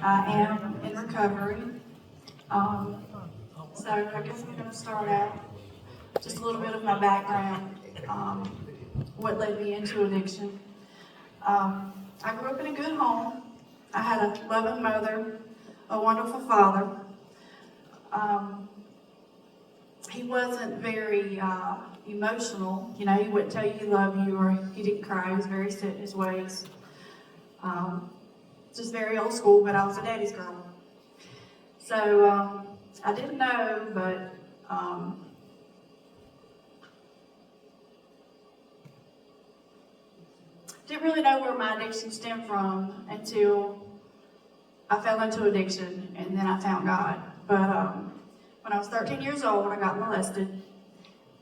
I am in recovery. Um, so I guess I'm going to start out just a little bit of my background, what led me into addiction. I grew up in a good home. I had a loving mother, a wonderful father. Um, he wasn't very emotional. You know, he wouldn't tell you he loved you or he didn't cry. He was very set in his ways. Just very old school, but I was a daddy's girl. So I didn't know, but didn't really know where my addiction stemmed from until I fell into addiction, and then I found God. But when I was 13 years old, I got molested,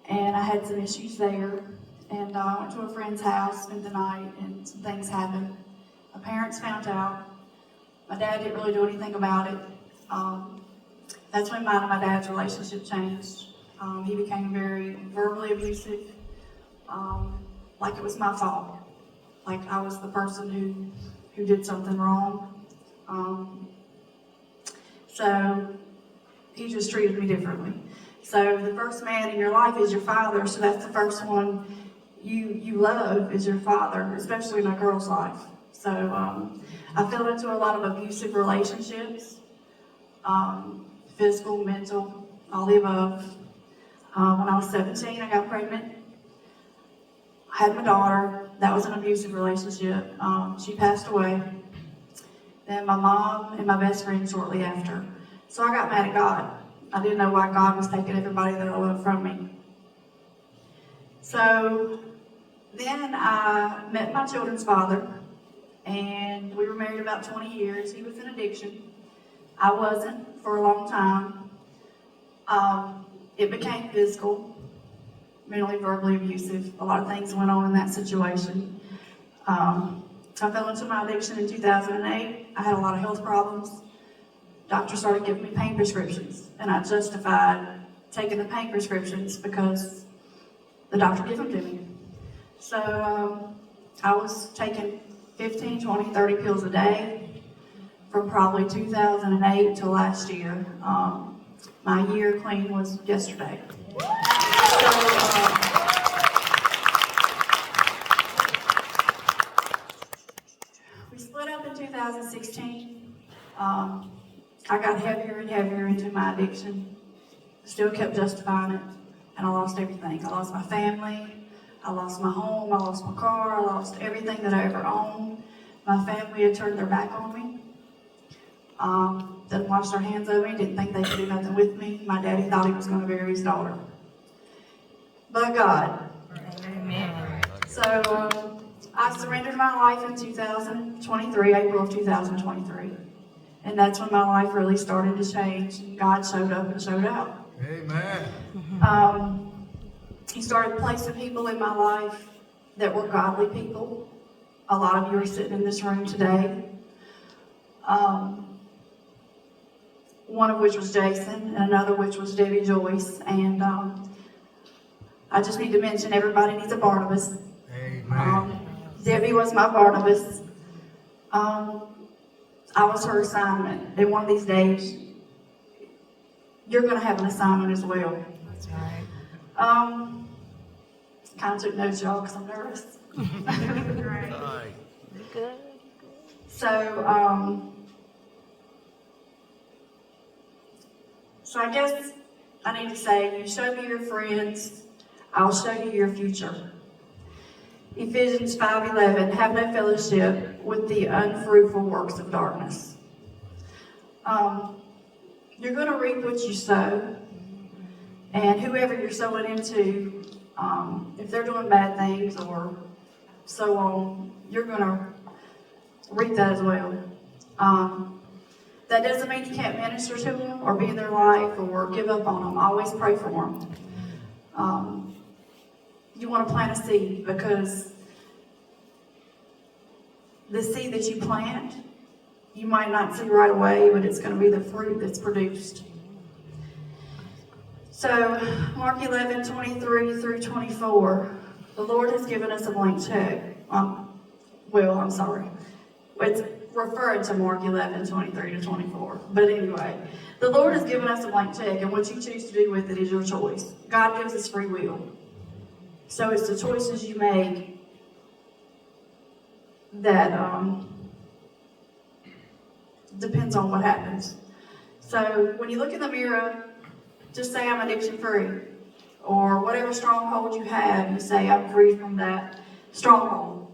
and I had some issues there. And I went to a friend's house, spent the night, and some things happened. My parents found out. My dad didn't really do anything about it. That's when mine and my dad's relationship changed. He became very verbally abusive, like it was my fault, like I was the person who did something wrong. So he just treated me differently. So the first man in your life is your father, so that's the first one you love is your father, especially in a girl's life. So I fell into a lot of abusive relationships, physical, mental, all the above. When I was 17, I got pregnant. I had my daughter. That was an abusive relationship. She passed away. Then my mom and my best friend shortly after. So I got mad at God. I didn't know why God was taking everybody that I loved from me. So then I met my children's father, and we were married about 20 years. He was in addiction. I wasn't for a long time. It became physical, mentally, verbally abusive. A lot of things went on in that situation. I fell into my addiction in 2008. I had a lot of health problems. Doctors started giving me pain prescriptions, and I justified taking the pain prescriptions because the doctor gave them to me. So I was taking 15, 20, 30 pills a day from probably 2008 till last year. My year clean was yesterday. So, we split up in 2016. I got heavier and heavier into my addiction. Still kept justifying it, and I lost everything. I lost my family, I lost my home, I lost my car, I lost everything that I ever owned. My family had turned their back on me. Didn't wash their hands of me, didn't think they could do nothing with me. My daddy thought he was going to bury his daughter. But God. Amen. So I surrendered my life in 2023, April of 2023. And that's when my life really started to change. God showed up and showed out. Amen. He started placing people in my life that were godly people. A lot of you are sitting in this room today. One of which was Jason, and another which was Debbie Joyce. And I just need to mention everybody needs a Barnabas. Amen. Debbie was my Barnabas. I was her assignment. And one of these days, you're going to have an assignment as well. That's right. Kind of took notes, y'all, because I'm nervous. Right. Good. So, so I guess I need to say, you show me your friends, I'll show you your future. Ephesians 5:11, have no fellowship with the unfruitful works of darkness. You're going to reap what you sow, and whoever you're sowing into, if they're doing bad things or so on, you're going to reap that as well. That doesn't mean you can't minister to them or be in their life or give up on them. Always pray for them. You want to plant a seed because the seed that you plant, you might not see right away, but it's going to be the fruit that's produced. So, Mark 11:23 through 24, the Lord has given us a blank check. I'm sorry. It's referring to Mark 11:23-24. But anyway, the Lord has given us a blank check, and what you choose to do with it is your choice. God gives us free will. So it's the choices you make that depends on what happens. So when you look in the mirror, just say, I'm addiction free. Or whatever stronghold you have, you say, I'm free from that stronghold.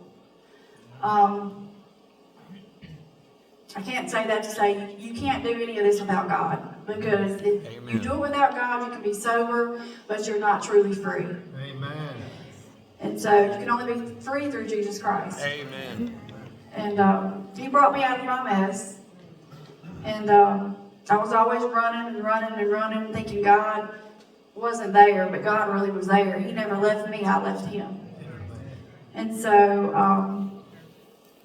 I can't say that to say you can't do any of this without God. Because if you do it without God, you can be sober, but you're not truly free. Amen. And so you can only be free through Jesus Christ. Amen. And He brought me out of my mess. And I was always running, thinking God wasn't there, but God really was there. He never left me, I left Him. And so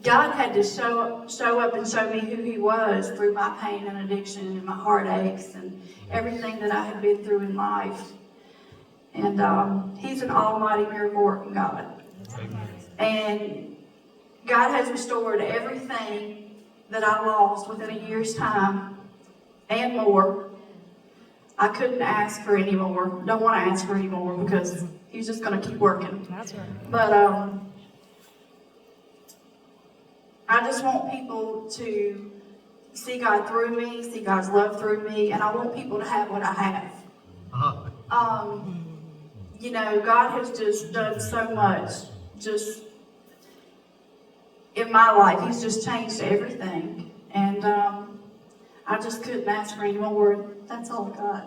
God had to show up and show me who He was through my pain and addiction and my heartaches and everything that I had been through in life. And He's an almighty miracle working God. And God has restored everything that I lost within a year's time and more. I couldn't ask for any more. Don't want to ask for any more because He's just going to keep working. That's right. But I just want people to see God through me, see God's love through me, and I want people to have what I have. You know, God has just done so much just in my life. He's just changed everything. And I just couldn't ask for any more. That's all I got.